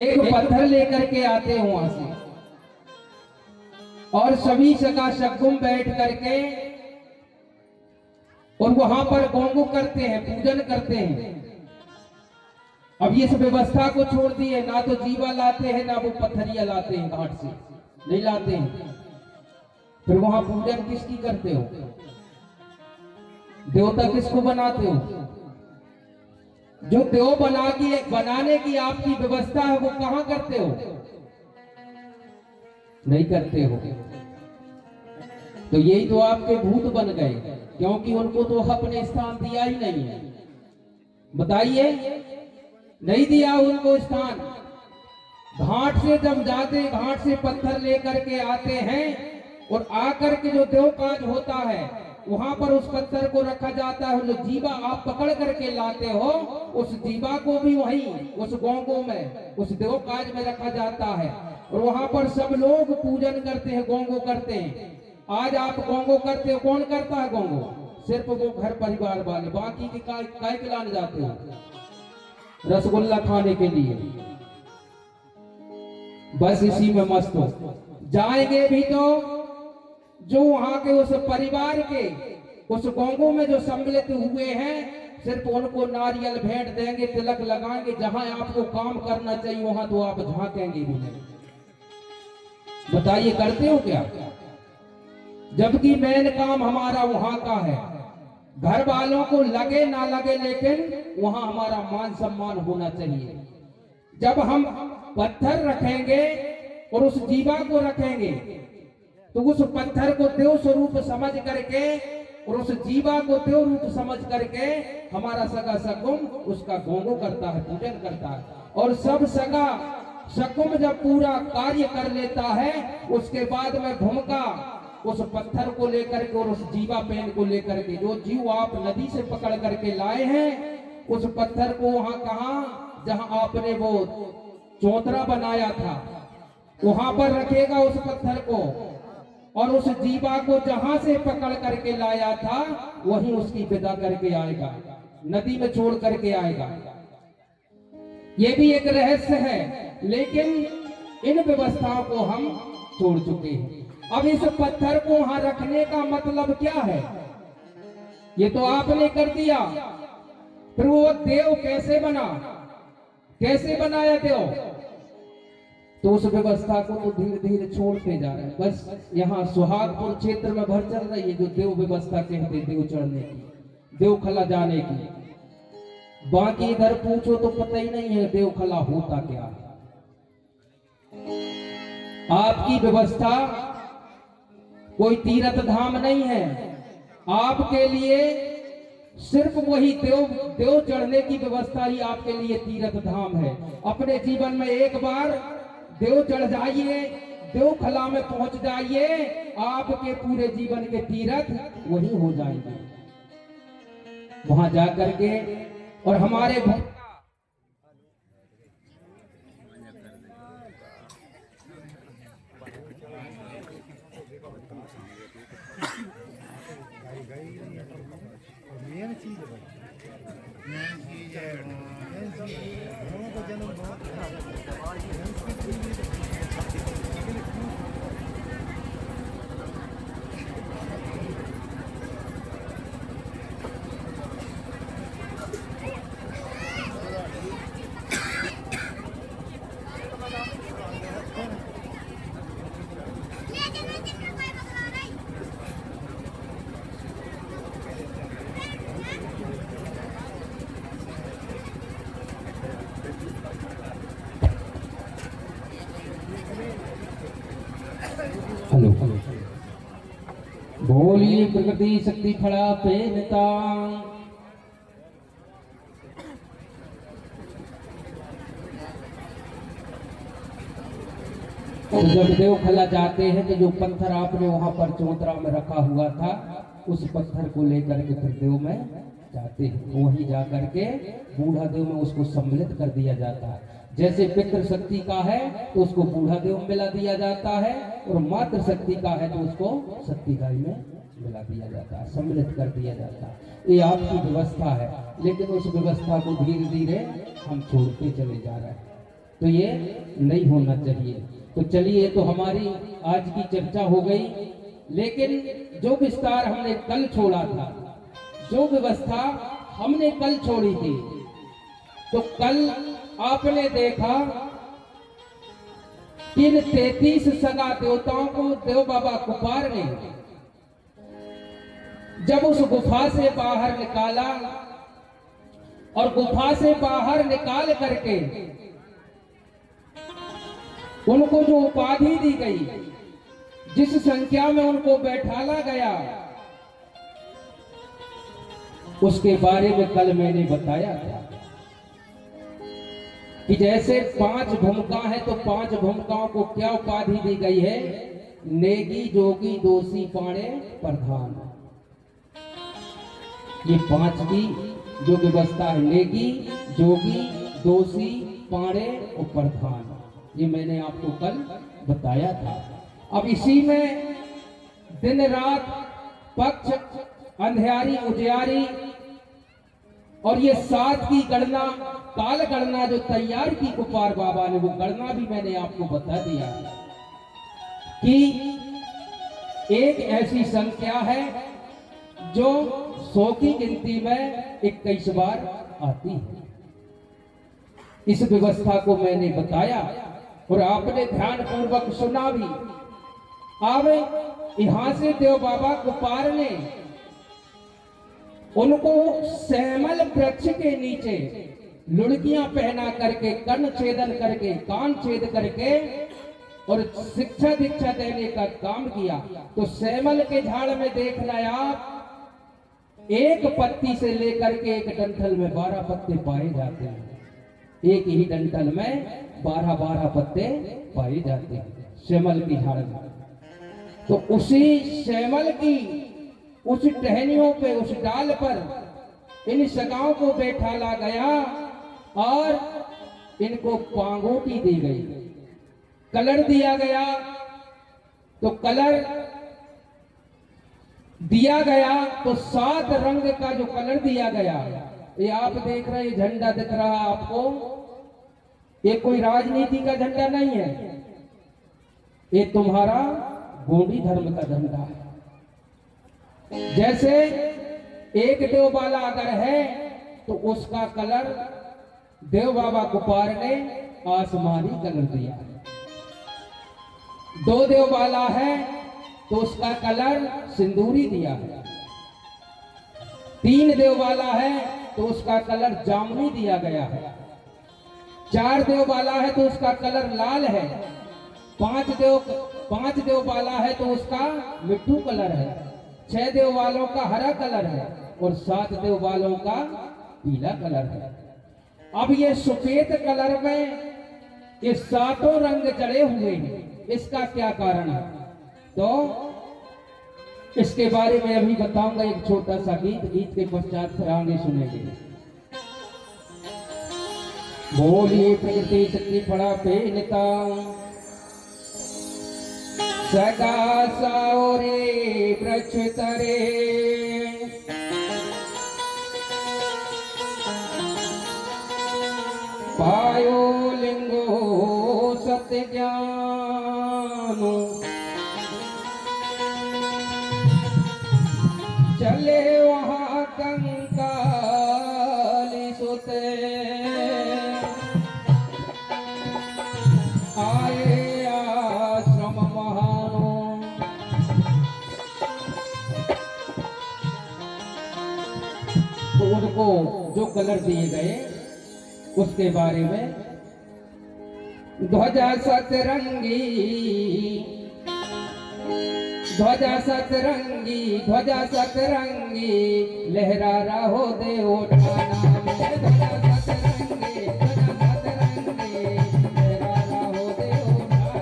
एक पत्थर लेकर के आते हैं वहां से, और सभी सगा शगुन बैठ करके और वहां पर गोंगो करते हैं, पूजन करते हैं। अब इस व्यवस्था को छोड़ दिए, ना तो जीवा लाते हैं ना वो पत्थरिया लाते हैं, घाट से नहीं लाते हैं। फिर वहां पूजन किसकी करते हो? देवता किसको बनाते हो? जो देव बनाने की आपकी व्यवस्था है वो कहां करते हो? नहीं करते हो। तो यही तो आपके भूत बन गए, क्योंकि उनको तो अपने स्थान दिया ही नहीं है। बताइए, नहीं दिया उनको स्थान। घाट से जब जाते, घाट से पत्थर लेकर के आते हैं और आकर के जो देव काज होता है वहां पर उस पत्थर को रखा जाता है। जो जीवा आप पकड़ करके लाते हो उस जीवा को भी वहीं उस गोंगो में, उस देव काज में रखा जाता है और वहां पर सब लोग पूजन करते हैं, गोंगो करते हैं। आज आप गोंगो करते हो, कौन करता है गोंगो? सिर्फ वो घर परिवार वाले, बाकी के काय के लाने जाते हो? रसगुल्ला खाने के लिए, बस इसी में मस्त हो जाएंगे भी। तो जो वहां के उस परिवार के उस गोंगो में जो सम्मिलित हुए हैं, सिर्फ उनको नारियल भेंट देंगे, तिलक लगाएंगे। जहां आपको काम करना चाहिए वहां तो आप झांकेंगे भी नहीं। बताइए, करते हो क्या? जबकि मेन काम हमारा वहां का है। घर वालों को लगे ना लगे, लेकिन वहां हमारा मान सम्मान होना चाहिए। जब हम पत्थर रखेंगे और उस जीवा को रखेंगे तो उस पत्थर को देव स्वरूप समझ करके और उस जीवा को देव रूप समझ करके हमारा सगा शगुन उसका गोंगो करता है, पूजन करता है। और सब सगा शगुन जब पूरा कार्य कर लेता है, उसके बाद में भूमिका उस पत्थर को लेकर के और उस जीवा पेन को लेकर के, जो जीव आप नदी से पकड़ करके लाए हैं, उस पत्थर को वहां कहा जहां आपने वो चौतरा बनाया था वहां पर रखेगा उस पत्थर को, और उस जीवा को जहां से पकड़ करके लाया था वहीं उसकी विदा करके आएगा, नदी में छोड़ करके आएगा। ये भी एक रहस्य है, लेकिन इन व्यवस्थाओं को हम छोड़ चुके हैं। अब इस पत्थर को वहां रखने का मतलब क्या है? ये तो आपने कर दिया, फिर वो देव कैसे बना, कैसे बनाया देव? तो उस व्यवस्था को तो धीरे धीरे छोड़ते जा रहे हैं। बस यहाँ सुहागपुर क्षेत्र में भर चल रही है जो देव व्यवस्था कहते, देव चढ़ने की, देव खला जाने की। बाकी इधर पूछो तो पता ही नहीं है देव खला होता क्या है। आपकी व्यवस्था कोई तीर्थ धाम नहीं है। आपके लिए सिर्फ वही देव चढ़ने की व्यवस्था ही आपके लिए तीर्थ धाम है। अपने जीवन में एक बार देव चढ़ जाइए, देव खला में पहुंच जाइए, आपके पूरे जीवन के तीर्थ वही हो जाएंगे। वहां जाकर के और हमारे बोलिए प्रकृति शक्ति फड़ा पे नेता। तो जब देव खला जाते हैं तो जो पत्थर आपने वहां पर चौतरा में रखा हुआ था उस पत्थर को लेकर के फिर देव में जाते हैं। वहीं जाकर के बूढ़ा देव में उसको सम्मिलित कर दिया जाता है। जैसे पितृ शक्ति का है तो उसको बूढ़ा देव में मिला दिया जाता है, और मातृ शक्ति का है तो उसको शक्ति गाय में मिला दिया जाता है, सम्मिलित कर दिया जाता है। ये आपकी व्यवस्था है, लेकिन उस व्यवस्था को धीरे धीरे हम छोड़ते चले जा रहे हैं। तो ये नहीं होना चाहिए। तो चलिए, तो हमारी आज की चर्चा हो गई, लेकिन जो विस्तार हमने कल छोड़ा था, जो व्यवस्था हमने कल छोड़ी थी, तो कल आपने देखा कि इन 33 सगा देवताओं को देव बाबा कुपार ने जब उस गुफा से बाहर निकाला और गुफा से बाहर निकाल करके उनको जो उपाधि दी गई, जिस संख्या में उनको बैठाला गया, उसके बारे में कल मैंने बताया था कि जैसे 5 भूमिका है तो 5 भूमिकाओं को क्या उपाधि दी गई है? नेगी, जोगी, दोषी, पाणे, प्रधान। ये 5 की जो व्यवस्था है, नेगी, जोगी, दोषी, पाणे और प्रधान, ये मैंने आपको कल बताया था। अब इसी में दिन रात, पक्ष, अंधियारी, उजियारी और ये 7 की गणना, काल गणना जो तैयार की कुपार बाबा ने, वो गणना भी मैंने आपको बता दिया कि एक ऐसी संख्या है जो 100 की गिनती में 21 बार आती है। इस व्यवस्था को मैंने बताया और आपने ध्यान पूर्वक सुना भी। अब यहां से देव बाबा कुपार ने उनको सेमल वृक्ष के नीचे लुड़कियां पहना करके, कर्ण छेदन करके, कान छेद करके और शिक्षा दीक्षा देने का काम किया। तो सेमल के झाड़ में देखना आप, एक पत्ती से लेकर के एक डंठल में 12 पत्ते पाए जाते हैं। एक ही डंठल में 12 पत्ते पाए जाते हैं सेमल की झाड़ में। तो उसी सेमल की उस टहनियों पे, उस डाल पर इन सगाओं को बैठाला गया और इनको पांगोटी दी गई, कलर दिया गया। तो कलर दिया गया तो 7 रंग का जो कलर दिया गया, ये आप देख रहे हैं, झंडा दिख रहा आपको, ये कोई राजनीति का झंडा नहीं है, ये तुम्हारा गोंडी धर्म का झंडा है। जैसे एक देवबाला अगर है तो उसका कलर देव बाबा कुपार ने आसमानी कलर दिया है। 2 देवबाला है तो उसका कलर सिंदूरी दिया है। 3 देवबाला है तो उसका कलर जामुनी दिया गया है। 4 देवबाला है तो उसका कलर लाल है। 5 देवबाला है तो उसका मिट्टू कलर है। 6 देवबालों का हरा कलर है और 7 देवबालों का पीला कलर है। अब ये सफेद कलर में ये 7 रंग चढ़े हुए हैं, इसका क्या कारण है? तो इसके बारे में अभी बताऊंगा, एक छोटा सा गीत, गीत के पश्चात फिर आगे सुनेंगे। बोलिए प्रगति शक्ति फड़ा पे नेता सगा साओरे वृक्ष तरे, पायो लिंगो सत्य ज्ञानो, चले वहां कंकाली सुते, आए आश्रम महानो। तो उनको जो कलर दिए गए उसके बारे में, ध्वजा सतरंगी, ध्वजा सतरंगी, ध्वजा सतरंगी, लहरा रहो देव ठाना में। ध्वजा सतरंगी, ध्वजा सतरंगी, लहरा रहो देव ठाना में।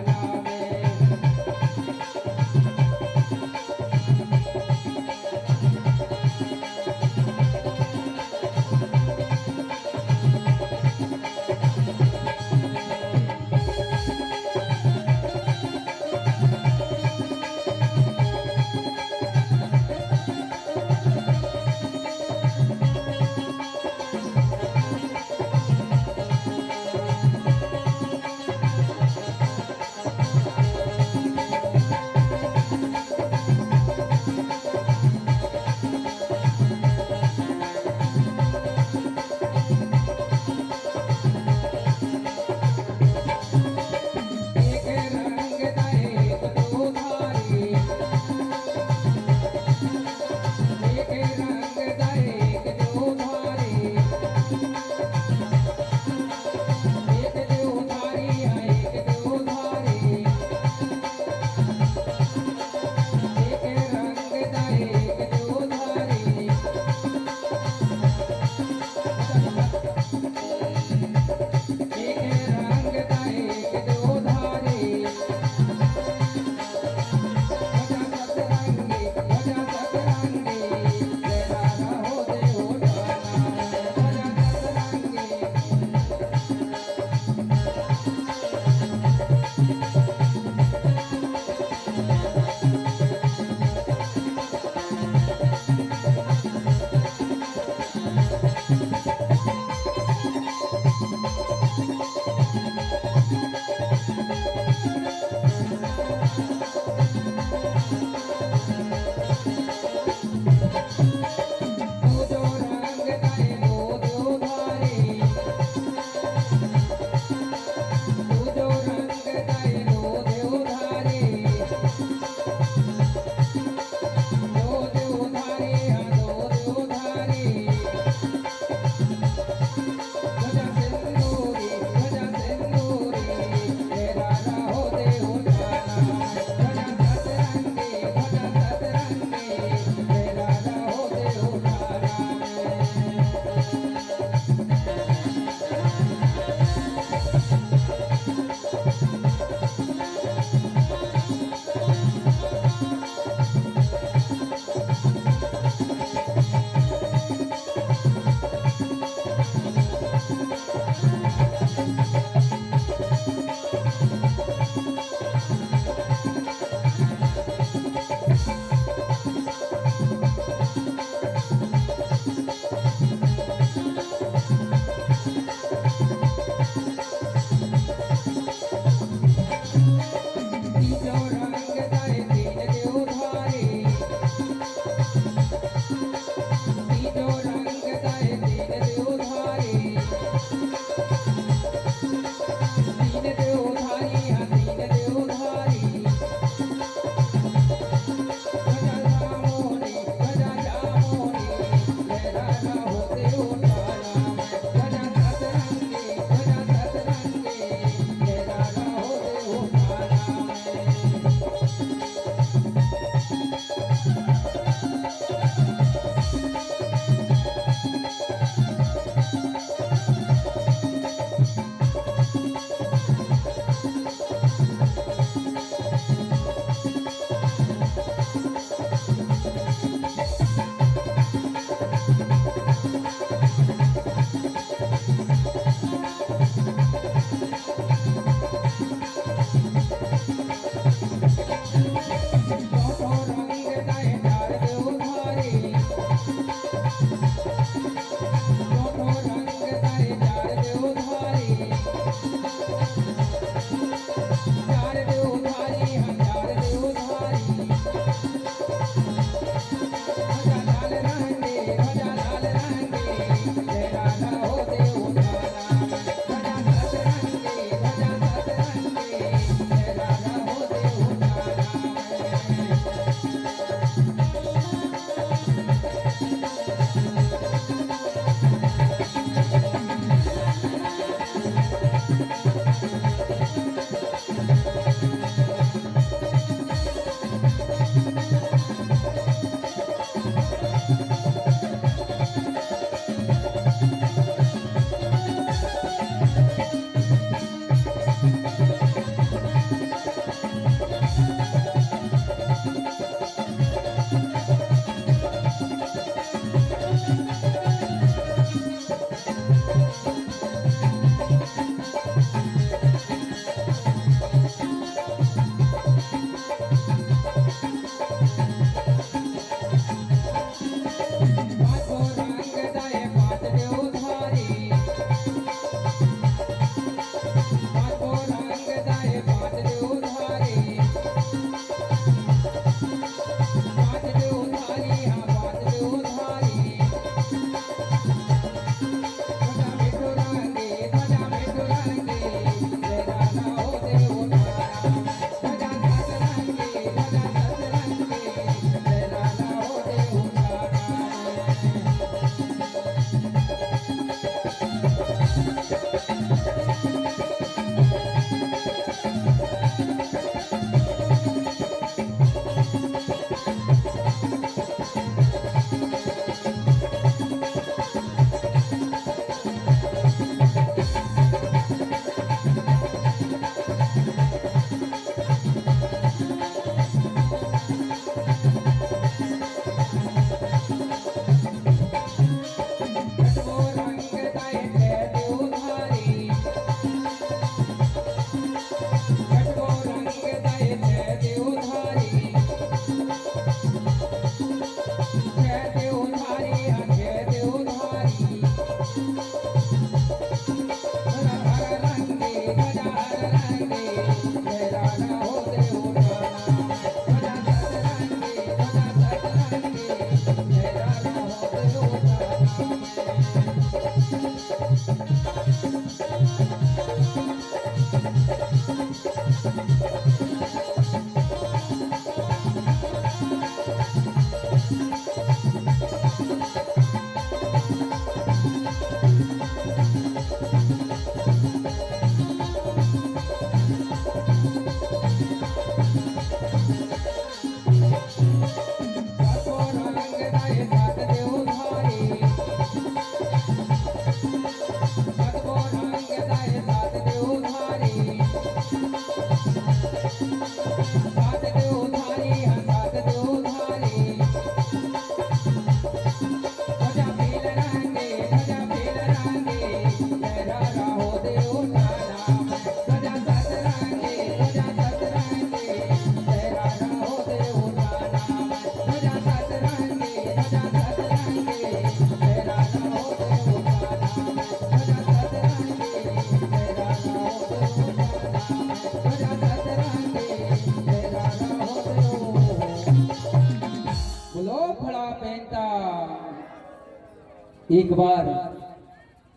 एक बार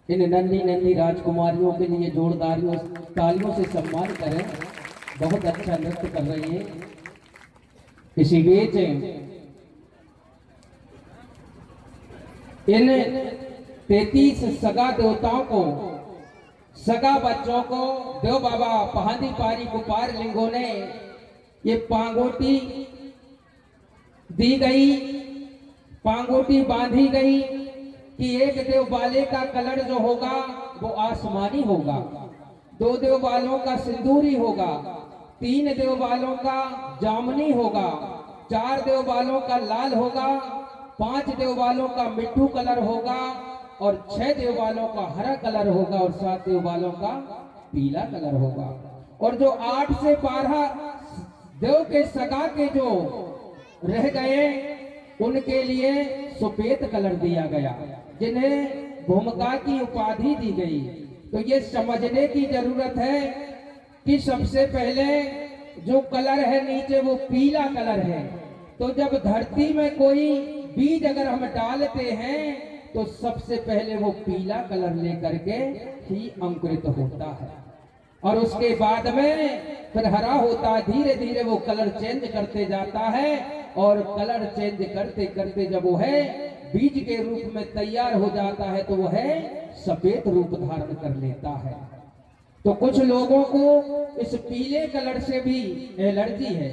इन नन्ही नन्ही राजकुमारियों के लिए जोरदारियों तालियों से सम्मान करें। बहुत अच्छा नृत्य कर रही है। इसी बीच इन 33 सगा देवताओं को, सगा बच्चों को देव बाबा पहाड़ी पारी गोपाल लिंगों ने ये पांगोटी दी गई, पांगोटी बांधी गई कि एक देव बाले का कलर जो होगा वो आसमानी होगा, 2 देव बालों का सिंदूरी होगा, 3 देव बालों का जामुनी होगा, 4 देव बालों का लाल होगा, 5 देव बालों का मिट्टू कलर होगा और 6 देव बालों का हरा कलर होगा और 7 देव बालों का पीला कलर होगा। और जो 8 से 12 देव के सगा के जो रह गए उनके लिए सफेद कलर दिया गया, जिन्हें भूमिका की उपाधि दी गई। तो ये समझने की जरूरत है कि सबसे पहले जो कलर है नीचे वो पीला कलर है। तो जब धरती में कोई बीज अगर हम डालते हैं तो सबसे पहले वो पीला कलर लेकर के ही अंकुरित होता है और उसके बाद में फिर हरा होता है। धीरे धीरे वो कलर चेंज करते जाता है और कलर चेंज करते करते जब वो है बीज के रूप में तैयार हो जाता है तो वो है सफेद रूप धारण कर लेता है। तो कुछ लोगों को इस पीले कलर से भी एलर्जी है,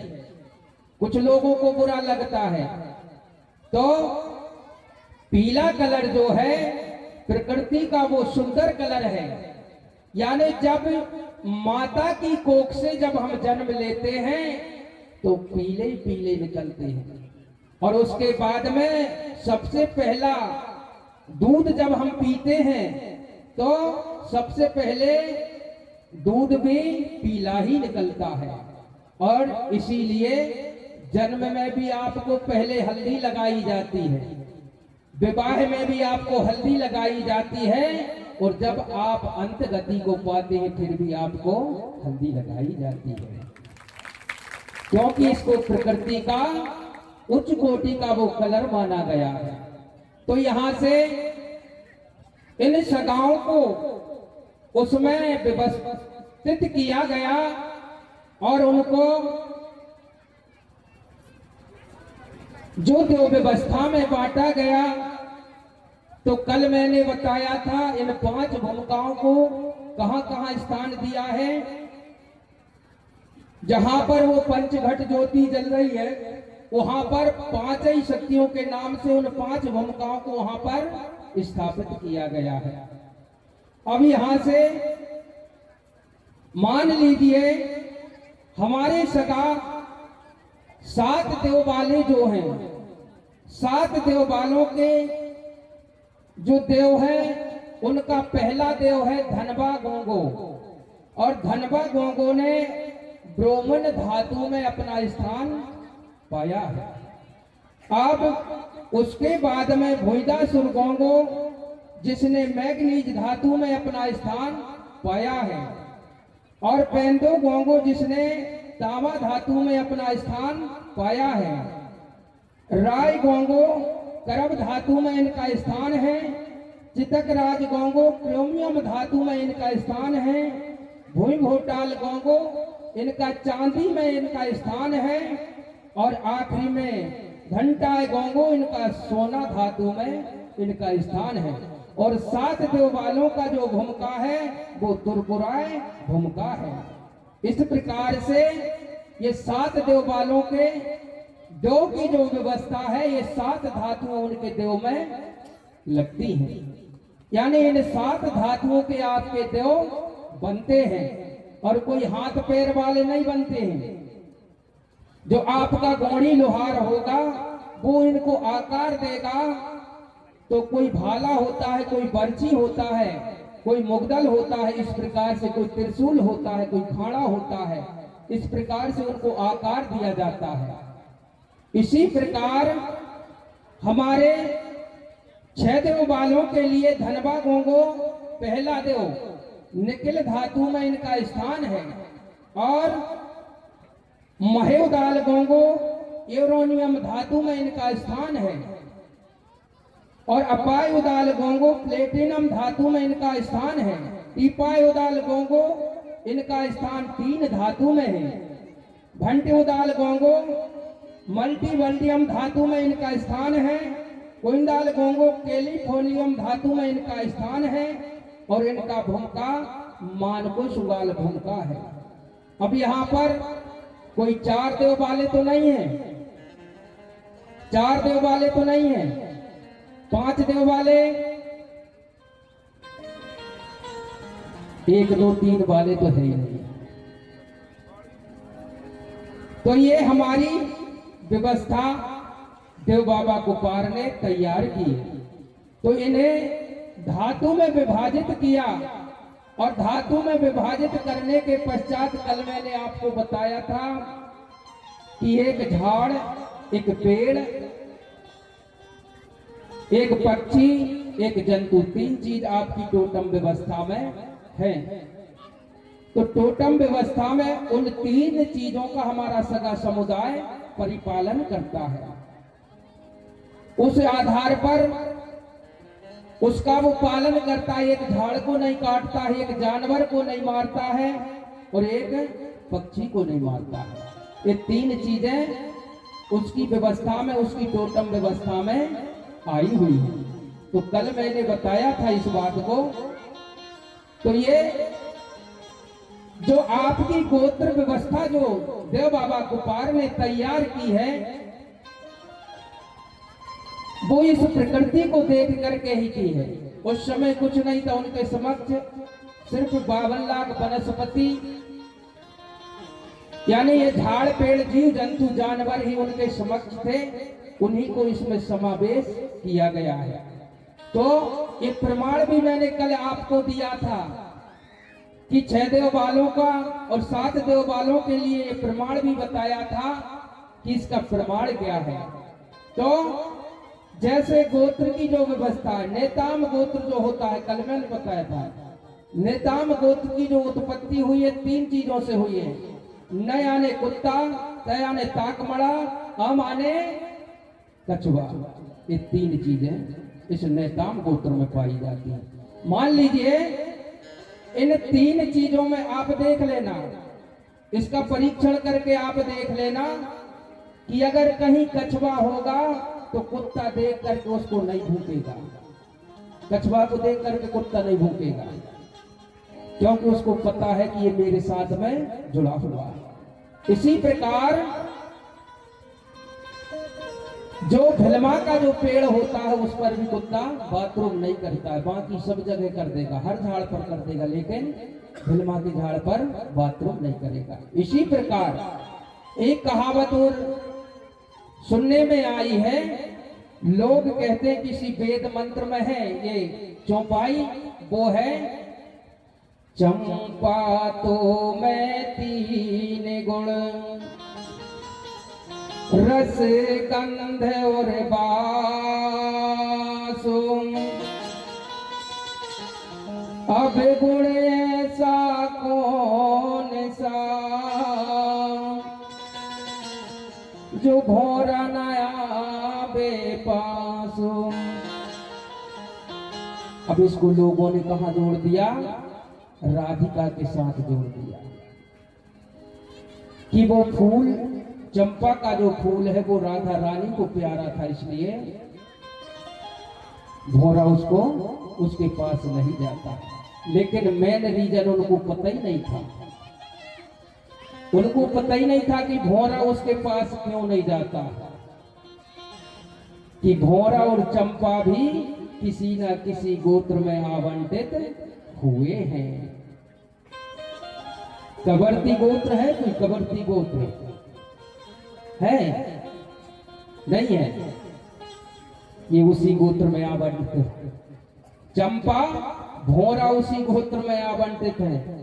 कुछ लोगों को बुरा लगता है। तो पीला कलर जो है प्रकृति का वो सुंदर कलर है, यानी जब माता की कोख से जब हम जन्म लेते हैं तो पीले पीले निकलते हैं और उसके बाद में सबसे पहला दूध जब हम पीते हैं तो सबसे पहले दूध भी पीला ही निकलता है। और इसीलिए जन्म में भी आपको पहले हल्दी लगाई जाती है, विवाह में भी आपको हल्दी लगाई जाती है और जब आप अंत गति को पाते हैं फिर भी आपको हल्दी लगाई जाती है, क्योंकि इसको प्रकृति का उच्च कोटि का वो कलर माना गया है। तो यहां से इन सगाओं को उसमें व्यवस्थित किया गया और उनको जो देव व्यवस्था में बांटा गया। तो कल मैंने बताया था इन 5 भूमिकाओं को कहां कहां स्थान दिया है। जहां पर वो पंचघट ज्योति जल रही है वहां पर 5 ही शक्तियों के नाम से उन 5 भूमिकाओं को वहां पर स्थापित किया गया है। अब यहां से मान लीजिए हमारे सगा 7 देवबाले जो हैं, 7 देवबालों के जो देव है उनका पहला देव है धनबा गोंगो और धनबा गोंगो ने ब्रोमन धातु में अपना स्थान पाया है। अब उसके बाद में भुइदासुर गोंगो जिसने मैग्नीज धातु में अपना स्थान पाया है और पेंदो गोंगो जिसने तांबा धातु में अपना स्थान पाया है। राय गोंगो करब धातु में इनका स्थान है। चितक राज गोंगो क्रोमियम धातु में इनका स्थान है। भूमि भोटाल गोंगो इनका चांदी में इनका स्थान है, और आखिरी में घंटा गोंगो इनका सोना धातु में इनका स्थान है। और 7 देवबालों का जो भूमिका है वो तुरपुराय भूमिका है। इस प्रकार से ये 7 देवबालों के देव की जो व्यवस्था है, ये 7 धातुओं उनके देव में लगती हैं। यानी इन 7 धातुओं के आपके देव बनते हैं, और कोई हाथ पैर वाले नहीं बनते हैं। जो आपका गौड़ी लोहार होगा वो इनको आकार देगा। तो कोई भाला होता है, कोई बर्ची होता है, कोई मुगदल होता है, इस प्रकार से कोई त्रिशूल होता है, कोई खाड़ा होता है, इस प्रकार से उनको आकार दिया जाता है। इसी प्रकार हमारे 6 देवबालों के लिए धनबा गोंगो पहला देव, निकिल धातु में इनका स्थान है, और महेवदाल गोंगो यूरोनियम धातु में इनका स्थान है, और अपायुदाल गोंगो प्लेटिनम धातु में इनका स्थान है। टीपायुदाल गोंगो इनका स्थान 3 धातु में है। भंट्युदाल गोंगो मल्टीवल्डियम धातु में इनका स्थान है। कुंडाल गोंगो कैलिफोर्नियम धातु में इनका स्थान है, और इनका भूमिका मानकुश वाल भूमिका है। अब यहाँ पर कोई 4 देवबाले तो नहीं है, 4 देवबाले तो नहीं है, 5 देवबाले, 1 2 3 वाले तो है ही नहीं। तो ये हमारी व्यवस्था देव बाबा कुपार ने तैयार की है। तो इन्हें धातु में विभाजित किया, और धातु में विभाजित करने के पश्चात कल मैंने आपको बताया था कि एक झाड़, एक पेड़, एक पक्षी, एक जंतु, 3 चीज आपकी टोटम व्यवस्था में है। तो टोटम व्यवस्था में उन 3 चीजों का हमारा सगा समुदाय परिपालन करता है। उस आधार पर उसका वो पालन करता है। एक झाड़ को नहीं काटता है, एक जानवर को नहीं मारता है, और एक पक्षी को नहीं मारता है। ये 3 चीजें उसकी व्यवस्था में, उसकी टोटम व्यवस्था में आई हुई है। तो कल मैंने बताया था इस बात को। तो ये जो आपकी गोत्र व्यवस्था जो देव बाबा कुपार ने तैयार की है, वो इस प्रकृति को देख करके ही की है। उस समय कुछ नहीं था उनके समक्ष, सिर्फ 52 लाख वनस्पति, यानी ये झाड़ पेड़ जीव जंतु जानवर ही उनके समक्ष थे, उन्हीं को इसमें समावेश किया गया है। तो ये प्रमाण भी मैंने कल आपको दिया था कि 6 देवबालों का और 7 देवबालों के लिए ये प्रमाण भी बताया था कि इसका प्रमाण क्या है। तो जैसे गोत्र की जो व्यवस्था है, नेताम गोत्र जो होता है, कल मैंने बताया था, नेताम गोत्र की जो उत्पत्ति हुई है 3 चीजों से हुई है। न आने कुत्ता, त आने ताकमड़ा, अम आने कछुआ। ये 3 चीजें इस नेताम गोत्र में पाई जाती हैं। मान लीजिए इन 3 चीजों में आप देख लेना, इसका परीक्षण करके आप देख लेना कि अगर कहीं कछुआ होगा तो कुत्ता देख करके उसको नहीं भूकेगा। कछुआ को देख करके कुत्ता नहीं भूकेगा, क्योंकि उसको पता है कि ये मेरे साथ में जुड़ा हुआ है। इसी प्रकार जो भिलमा का जो पेड़ होता है उस पर भी कुत्ता बाथरूम नहीं करता है, बाकी सब जगह कर देगा, हर झाड़ पर कर देगा, लेकिन भिलमा के झाड़ पर बाथरूम नहीं करेगा। इसी प्रकार एक कहावत और सुनने में आई है, लोग कहते हैं किसी वेद मंत्र में है ये चौपाई, वो है चंपा तो मैं 3 गुण, रस गंध और बासुम, अब गुण ऐसा कौन सा जो भोरा नया बेपासुम। अब इसको लोगों ने कहा जोड़ दिया, राधिका के साथ जोड़ दिया। कि वो फूल चंपा का जो फूल है वो राधा रानी को प्यारा था, इसलिए भौरा उसके पास नहीं जाता। लेकिन मेन रीजन उनको पता ही नहीं था, उनको पता ही नहीं था कि भौरा उसके पास क्यों नहीं जाता, कि भौरा और चंपा भी किसी न किसी गोत्र में आवंटित हुए हैं। कबरती गोत्र है, कोई कबरती गोत्र है? नहीं है, ये उसी गोत्र में आवंटित। चंपा भौरा उसी गोत्र में आवंटित है।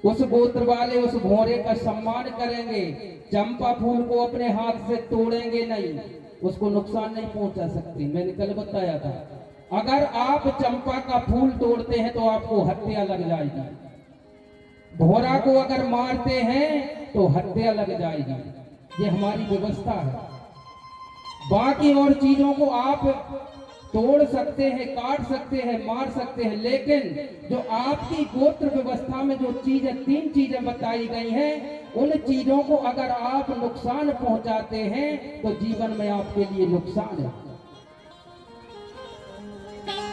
उस गोत्र वाले उस भौरे का सम्मान करेंगे, चंपा फूल को अपने हाथ से तोड़ेंगे नहीं, उसको नुकसान नहीं पहुंचा सकती। मैंने कल बताया था, अगर आप चंपा का फूल तोड़ते हैं तो आपको हत्या लग जाएगी, भौरा को अगर मारते हैं तो हत्या लग जाएगी। ये हमारी व्यवस्था है। बाकी और चीजों को आप तोड़ सकते हैं, काट सकते हैं, मार सकते हैं, लेकिन जो आपकी गोत्र व्यवस्था में जो चीजें, 3 चीजें बताई गई हैं, उन चीजों को अगर आप नुकसान पहुंचाते हैं तो जीवन में आपके लिए नुकसान है,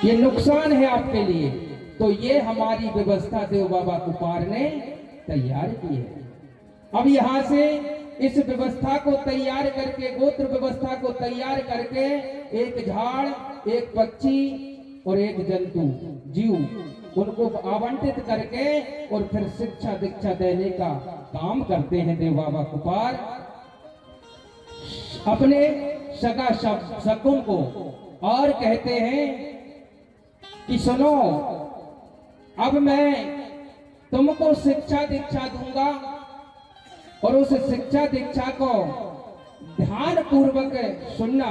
ये नुकसान है आपके लिए। तो ये हमारी व्यवस्था देव बाबा कुपार ने तैयार की है। अब यहां से इस व्यवस्था को तैयार करके, गोत्र व्यवस्था को तैयार करके, एक झाड़, एक पक्षी और एक जंतु जीव, उनको आवंटित करके और फिर शिक्षा दीक्षा देने का काम करते हैं देव बाबा कुपार अपने सगा शकुन को। और कहते हैं कि सुनो, अब मैं तुमको शिक्षा दीक्षा दूंगा और उस शिक्षा दीक्षा को ध्यान पूर्वक सुनना।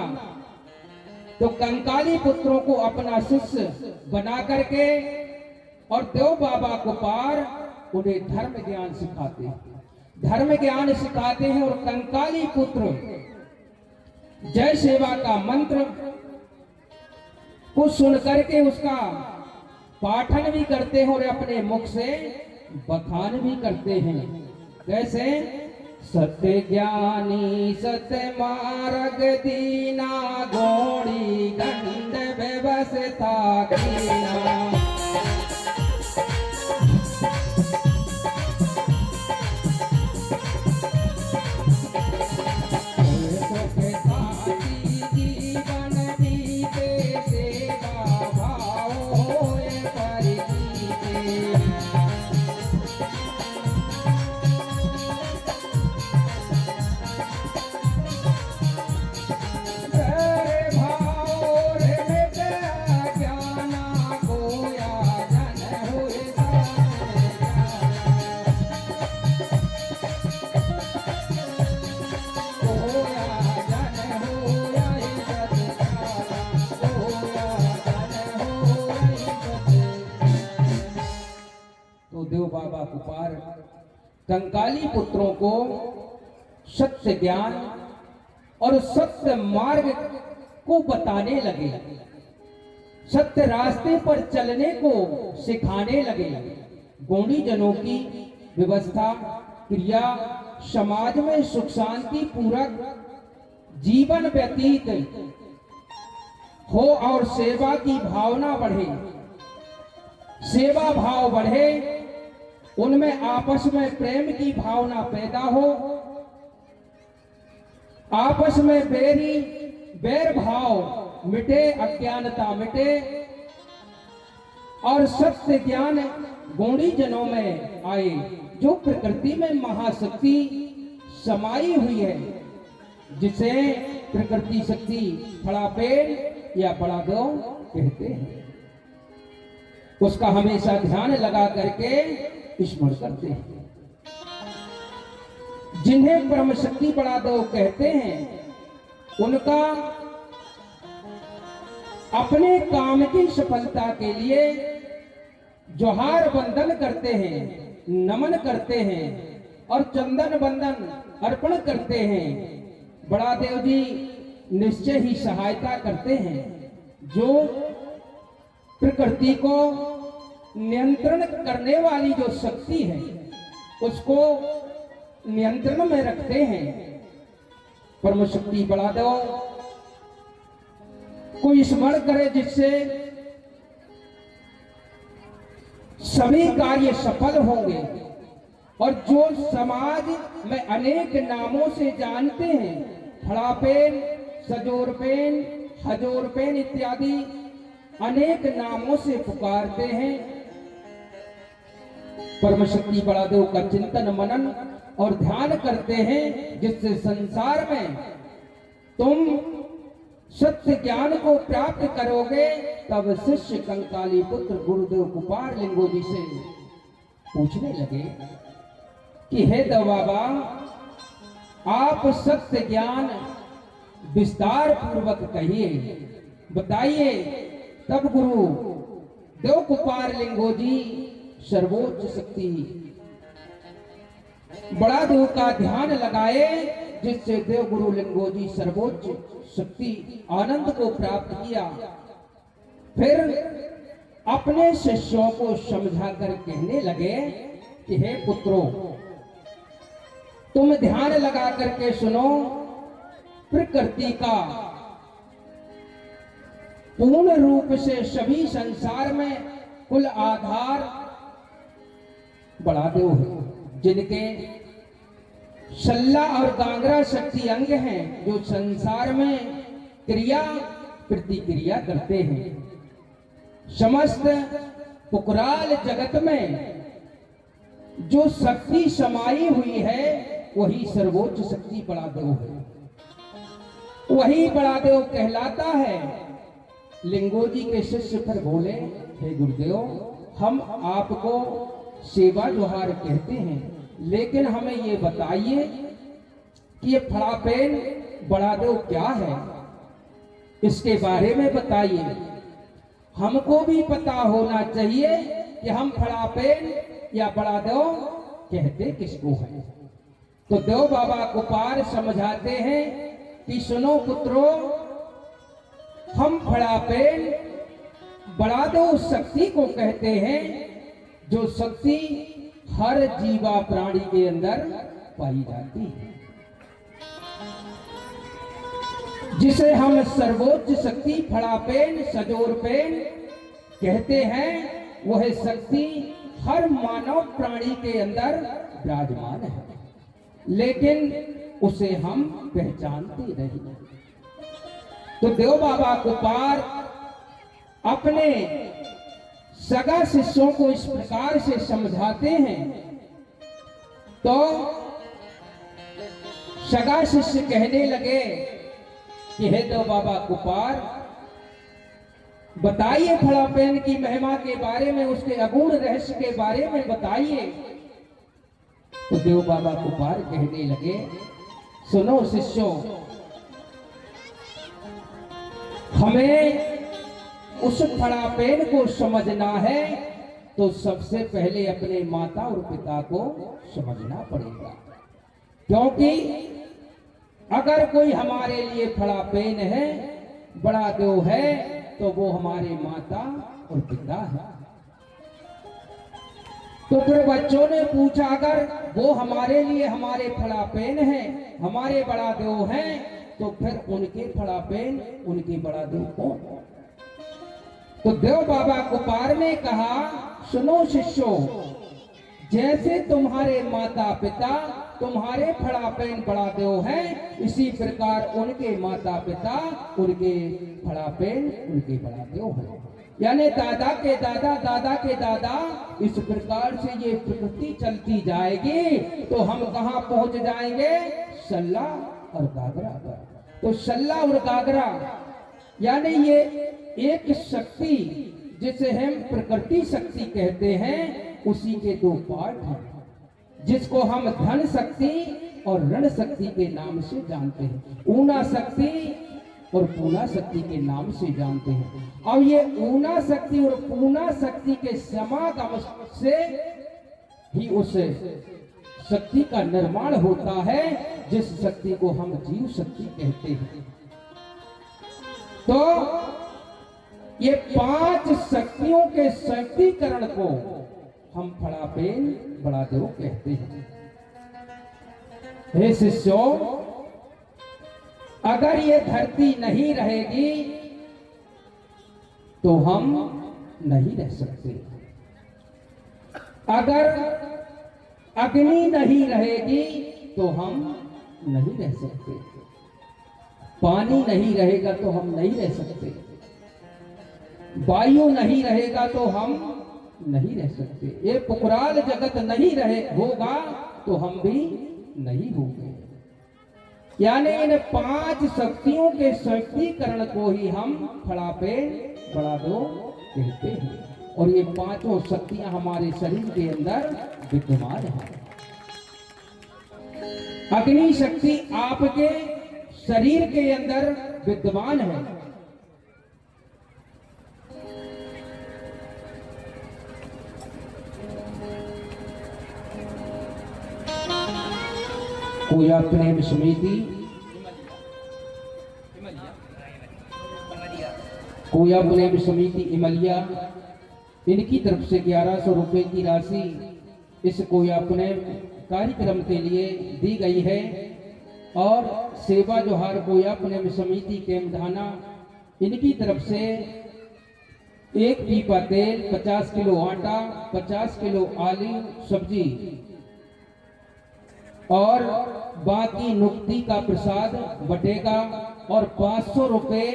तो कंकाली पुत्रों को अपना शिष्य बना करके और देव बाबा कुपार उन्हें धर्म ज्ञान सिखाते हैं, धर्म ज्ञान सिखाते हैं। और कंकाली पुत्र जय सेवा का मंत्र को सुन करके उसका पाठन भी करते हैं और अपने मुख से बखान भी करते हैं। कैसे? सत्य ज्ञानी सत्य मार्ग दीना, घोड़ी दंड व्यवस्था कीना। देव बाबा कुपार कंकाली पुत्रों को सत्य ज्ञान और सत्य मार्ग को बताने लगे, सत्य रास्ते पर चलने को सिखाने लगे। गौड़ी जनों की व्यवस्था, क्रिया, समाज में सुख शांति पूरक जीवन व्यतीत हो और सेवा की भावना बढ़े, सेवा भाव बढ़े, उनमें आपस में प्रेम की भावना पैदा हो, आपस में बैर भाव मिटे, अज्ञानता मिटे और सत्य ज्ञान गौड़ी जनों में आए। जो प्रकृति में महाशक्ति समाई हुई है, जिसे प्रकृति शक्ति बड़ा पेड़ या बड़ा गौ कहते हैं, उसका हमेशा ध्यान लगा करके स्मरण करते हैं। जिन्हें ब्रह्म शक्ति बड़ा दो कहते हैं, उनका अपने काम की सफलता के लिए जोहार बंदन करते हैं, नमन करते हैं और चंदन बंदन अर्पण करते हैं। बड़ा देव जी निश्चय ही सहायता करते हैं। जो प्रकृति को नियंत्रण करने वाली जो शक्ति है, उसको नियंत्रण में रखते हैं। परम शक्ति बड़ा दो कोई स्मरण करे जिससे सभी कार्य सफल होंगे। और जो समाज में अनेक नामों से जानते हैं, फड़ापेन, सजोरपेन, हजोरपेन इत्यादि अनेक नामों से पुकारते हैं, परम शक्ति बड़ा देव का चिंतन मनन और ध्यान करते हैं, जिससे संसार में तुम सत्य ज्ञान को प्राप्त करोगे। तब शिष्य कंकाली पुत्र गुरुदेव कुपार लिंगो जी से पूछने लगे कि हे देव बाबा, आप सत्य ज्ञान विस्तार पूर्वक कहिए, बताइए। तब गुरु देव कुपार लिंगो जी सर्वोच्च शक्ति बड़ा देव का ध्यान लगाए, जिससे देव गुरु लिंगो जी सर्वोच्च शक्ति आनंद को प्राप्त किया। फिर अपने शिष्यों को समझाकर कहने लगे कि हे पुत्रों, तुम ध्यान लगा करके सुनो। प्रकृति का पूर्ण रूप से सभी संसार में कुल आधार बड़ा देव है, जिनके शल्ला और गांगरा शक्ति अंग हैं, जो संसार में क्रिया प्रतिक्रिया करते हैं। समस्त पुकराल जगत में जो शक्ति समाई हुई है, वही सर्वोच्च शक्ति बड़ा देव है, वही बड़ा देव कहलाता है। लिंगो जी के शिष्य फिर बोले, हे गुरुदेव, हम आपको सेवा जोहार कहते हैं, लेकिन हमें ये बताइए कि ये फड़ापेन बड़ा देव क्या है, इसके बारे में बताइए। हमको भी पता होना चाहिए कि हम फड़ापेन या बड़ा देव कहते किसको है। तो देव बाबा कुपार समझाते हैं कि सुनो पुत्रों, हम फड़ापेन बड़ा देव शक्ति को कहते हैं, जो शक्ति हर जीवा प्राणी के अंदर पाई जाती है, जिसे हम सर्वोच्च शक्ति फड़ापेन सजोरपेन कहते हैं। वह शक्ति हर मानव प्राणी के अंदर विराजमान है, लेकिन उसे हम पहचानते नहीं। तो देव बाबा कुपार अपने सगा शिष्यों को इस प्रकार से समझाते हैं। तो सगा शिष्य कहने लगे कि हे देव बाबा कुपार, बताइए फड़ापेन की महिमा के बारे में, उसके अगूढ़ रहस्य के बारे में बताइए। तो देव बाबा कुपार कहने लगे, सुनो शिष्यों, हमें उस फड़ापेन को समझना है तो सबसे पहले अपने माता और पिता को समझना पड़ेगा, क्योंकि अगर कोई हमारे लिए फड़ापेन है, बड़ा देव है, तो वो हमारे माता और पिता है। तो फिर बच्चों ने पूछा, अगर वो हमारे लिए हमारे फड़ापेन है, हमारे बड़ा देव हैं, तो फिर उनके फड़ापेन, उनके बड़ा देव कौन? तो देव बाबा कुपार ने कहा, सुनो शिष्यों, जैसे तुम्हारे माता पिता तुम्हारे फड़ापेन बड़ा देव हैं, इसी प्रकार उनके माता पिता उनके फड़ापेन उनके बड़ा देव हैं। यानी दादा के दादा, दादा के दादा, इस प्रकार से ये प्रकृति चलती जाएगी तो हम कहाँ पहुंच जाएंगे? सल्ला और गागरा पर। तो सल्ला और गागरा यानी ये एक शक्ति जिसे हम प्रकृति शक्ति कहते हैं, उसी के दो पार्ट हैं, जिसको हम धन शक्ति और ऋण शक्ति के नाम से जानते हैं। ऊना शक्ति और पूना शक्ति के नाम से जानते हैं। अब ये ऊना शक्ति और पूना शक्ति के समागम से ही उस शक्ति का निर्माण होता है, जिस शक्ति को हम जीव शक्ति कहते हैं। तो ये पांच शक्तियों के शक्तिकरण को हम फड़ापेन बड़ा देव कहते हैं। हे शिष्यों, अगर ये धरती नहीं रहेगी तो हम नहीं रह सकते। अगर अग्नि नहीं रहेगी तो हम नहीं रह सकते। पानी नहीं रहेगा तो हम नहीं रह सकते। वायु नहीं रहेगा तो हम नहीं रह सकते। ये पुकराल जगत नहीं रहे होगा तो हम भी नहीं होंगे। यानी इन 5 शक्तियों के शक्तिकरण को ही हम फड़ा पे बड़ा दो कहते हैं। और ये 5 शक्तियां हमारे शरीर के अंदर विद्यमान है। अग्नि शक्ति आपके शरीर के अंदर विद्यमान है। कोई प्रेम समिति, कोया प्रेम समिति इमलिया, इनकी तरफ से 1100 रुपए की राशि इस कोया प्रेम कार्यक्रम के लिए दी गई है। और सेवा जोहार कोया प्रेम समिति केमधाना, इनकी तरफ से 1 पीपा तेल, 50 किलो आटा, 50 किलो आलू सब्जी और बाकी नुक्ति का प्रसाद बटेगा। और 500 रुपए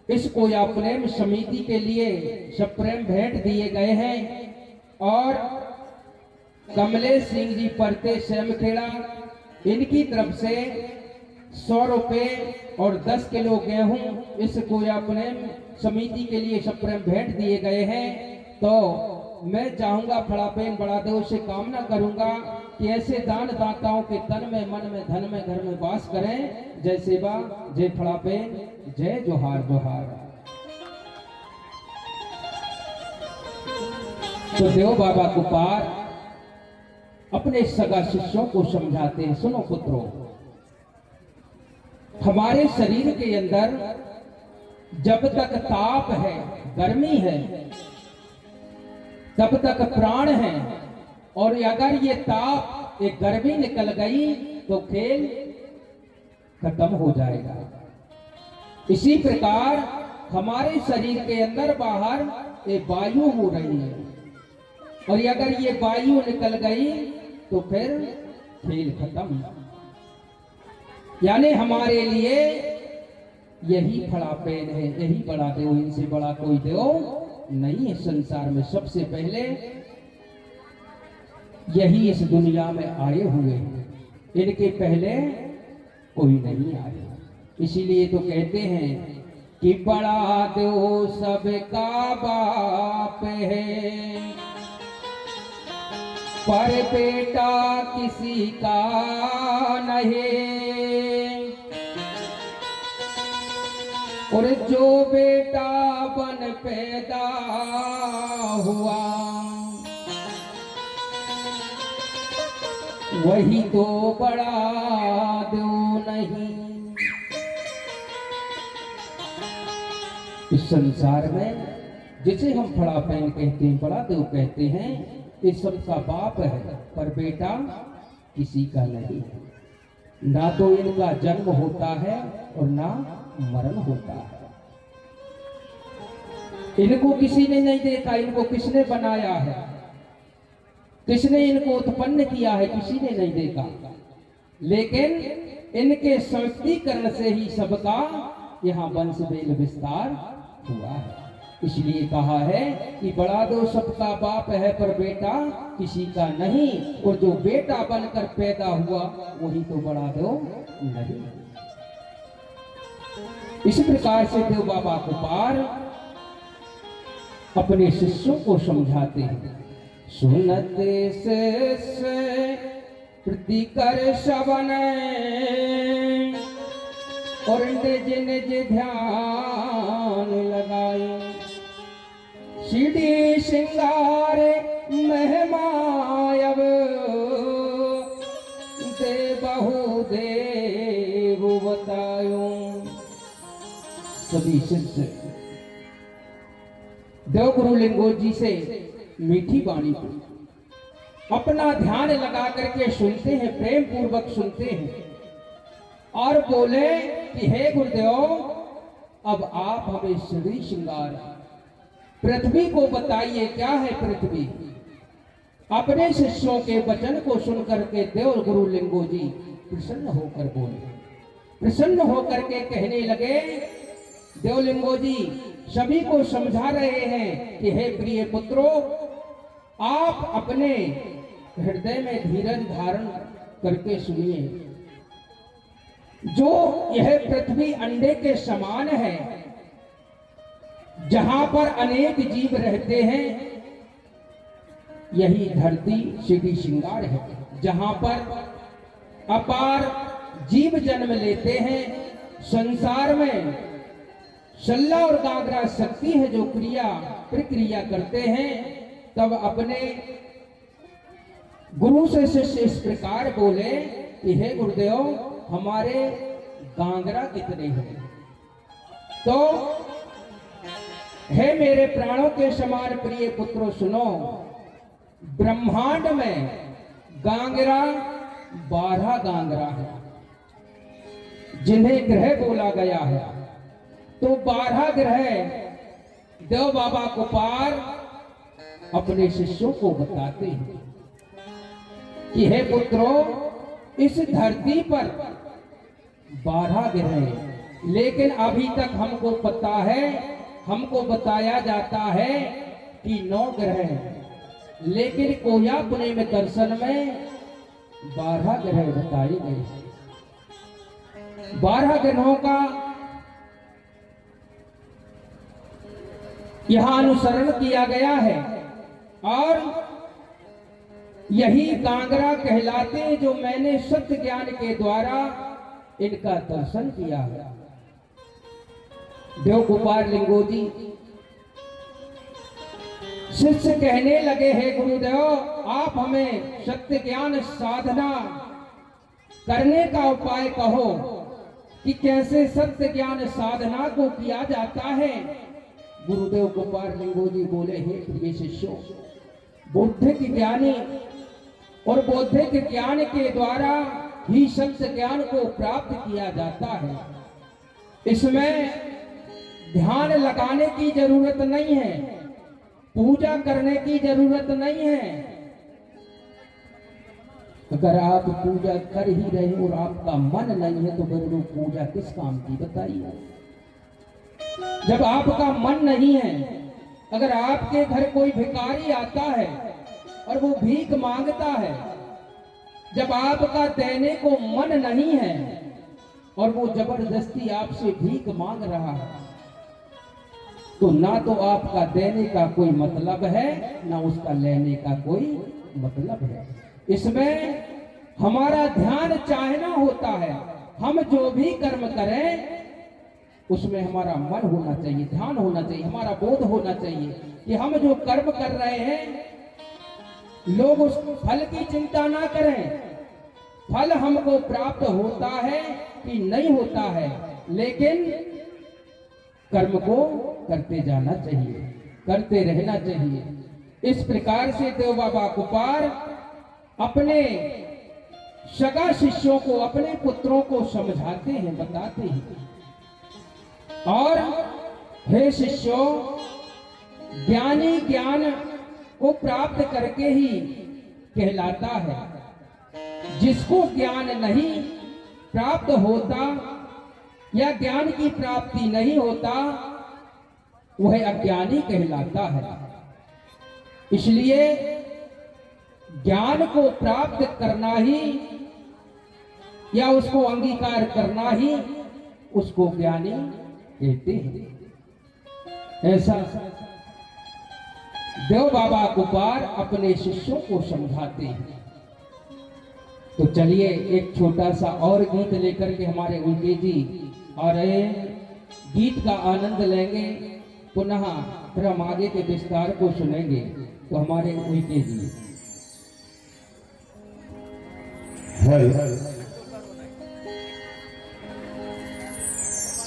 इस कोया प्रेम समिति के लिए सप्रेम भेंट दिए गए हैं। और कमलेश सिंह जी परते सेमखेड़ा, इनकी तरफ से 100 रुपए और 10 किलो गेहूं इस कोया प्रेम समिति के लिए सप्रेम भेंट दिए गए हैं। तो मैं चाहूंगा फड़ापेन बड़ा देव से कामना करूंगा कि ऐसे दान दाताओं के तन में, मन में, धन में, घर में वास करें। जय सेवा, जय फड़ापेन, जय जोहार जोहार। तो देव बाबा कुपार अपने सगा शिष्यों को समझाते हैं, सुनो पुत्रों, हमारे शरीर के अंदर जब तक ताप है, गर्मी है, तब तक प्राण है। और अगर ये ताप, ये गर्मी निकल गई तो खेल खत्म हो जाएगा। इसी प्रकार हमारे शरीर के अंदर बाहर ये वायु हो रही है, और अगर ये वायु निकल गई तो फिर खेल खत्म। यानी हमारे लिए यही फड़ापेन है, यही बड़ा देव, इनसे बड़ा कोई देव नहीं है संसार में। सबसे पहले यही इस दुनिया में आए हुए हैं, इनके पहले कोई नहीं आए। इसीलिए तो कहते हैं कि बड़ा देव सबका बाप है, पर बेटा किसी का नहीं। और जो बेटा बन पैदा हुआ वही तो बड़ा देव नहीं। इस संसार में जिसे हम फड़ापेन कहते हैं, बड़ा देव कहते हैं, इस सबका बाप है, पर बेटा किसी का नहीं है। ना तो इनका जन्म होता है और ना मरण होता है। इनको किसी ने नहीं देखा, इनको किसने बनाया है, किसने इनको उत्पन्न किया है, किसी ने नहीं देखा। लेकिन इनके शक्तिकरण से ही सबका यहाँ वंश वेल विस्तार हुआ है। इसलिए कहा है कि बड़ा दो सबका बाप है, पर बेटा किसी का नहीं। और जो बेटा बनकर पैदा हुआ वही तो बड़ा दो नहीं। इस प्रकार से देव बाबा कुपार अपने शिष्यों को समझाते हैं। सुनते से प्रतिकर श्रवण और निज निज ध्यान लगाए। सीढ़ी श्रृंगार महमायव दे बहु देव बतायो। सभी शिष्य देव गुरु लिंगो जी से मीठी वाणी को अपना ध्यान लगा करके सुनते हैं, प्रेम पूर्वक सुनते हैं और बोले कि हे गुरुदेव, अब आप हमें श्री श्रृंगार पृथ्वी को बताइए, क्या है पृथ्वी। अपने शिष्यों के वचन को सुनकर के देव गुरु लिंगो जी प्रसन्न होकर बोले, प्रसन्न होकर के कहने लगे, देवलिंगो जी सभी को समझा रहे हैं कि हे प्रिय पुत्रों, आप अपने हृदय में धीरज धारण करके सुनिए। जो यह पृथ्वी अंडे के समान है, जहां पर अनेक जीव रहते हैं, यही धरती श्री श्रृंगार है, जहां पर अपार जीव जन्म लेते हैं। संसार में शल्ला और गागरा शक्ति है जो क्रिया प्रक्रिया करते हैं। तब अपने गुरु से शिष्य इस प्रकार बोले कि हे गुरुदेव, हमारे गांगरा कितने हैं। तो हे मेरे प्राणों के समान प्रिय पुत्रों, सुनो, ब्रह्मांड में गांगरा 12 गांगरा है जिन्हें ग्रह बोला गया है। तो 12 ग्रह देव बाबा गोपाल अपने शिष्यों को बताते हैं कि हे पुत्रों, इस धरती पर 12 ग्रह, लेकिन अभी तक हमको पता है, हमको बताया जाता है कि 9 ग्रह, लेकिन कोयापुने में दर्शन में 12 ग्रह बताए गए। 12 ग्रहों का यहां अनुसरण किया गया है और यही गांगरा कहलाते हैं जो मैंने सत्य ज्ञान के द्वारा इनका दर्शन किया है। देव गोपाल लिंगो जी शिष्य कहने लगे, हे गुरुदेव, आप हमें सत्य ज्ञान साधना करने का उपाय कहो कि कैसे सत्य ज्ञान साधना को किया जाता है। गुरुदेव गोपाल लिंगो जी बोले, हे प्रिय शिष्यों, बौद्धिक ज्ञानी और बौद्धिक ज्ञान के द्वारा ही सत्य ज्ञान को प्राप्त किया जाता है। इसमें ध्यान लगाने की जरूरत नहीं है, पूजा करने की जरूरत नहीं है। अगर आप पूजा कर ही रहे हो और आपका मन नहीं है तो फिर वो पूजा किस काम की, बताइए। जब आपका मन नहीं है, अगर आपके घर कोई भिखारी आता है और वो भीख मांगता है, जब आपका देने को मन नहीं है और वो जबरदस्ती आपसे भीख मांग रहा है, तो ना तो आपका देने का कोई मतलब है, ना उसका लेने का कोई मतलब है। इसमें हमारा ध्यान चाहना होता है। हम जो भी कर्म करें उसमें हमारा मन होना चाहिए, ध्यान होना चाहिए, हमारा बोध होना चाहिए कि हम जो कर्म कर रहे हैं, लोग उस फल की चिंता ना करें। फल हमको प्राप्त होता है कि नहीं होता है, लेकिन कर्म को करते जाना चाहिए, करते रहना चाहिए। इस प्रकार से देव बाबा गोपाल अपने सगा शिष्यों को, अपने पुत्रों को समझाते हैं, बताते हैं। और हे शिष्यों, ज्ञानी ज्ञान को प्राप्त करके ही कहलाता है। जिसको ज्ञान नहीं प्राप्त होता या ज्ञान की प्राप्ति नहीं होता, वह अज्ञानी कहलाता है। इसलिए ज्ञान को प्राप्त करना ही या उसको अंगीकार करना ही उसको ज्ञानी कहते हैं। ऐसा देव बाबा गोपाल अपने शिष्यों को समझाते हैं। तो चलिए एक छोटा सा और गीत लेकर के हमारे उल्के जी आ रहे हैं, गीत का आनंद लेंगे, पुनः फिर हम आगे के विस्तार को सुनेंगे। तो हमारे उल्के जी है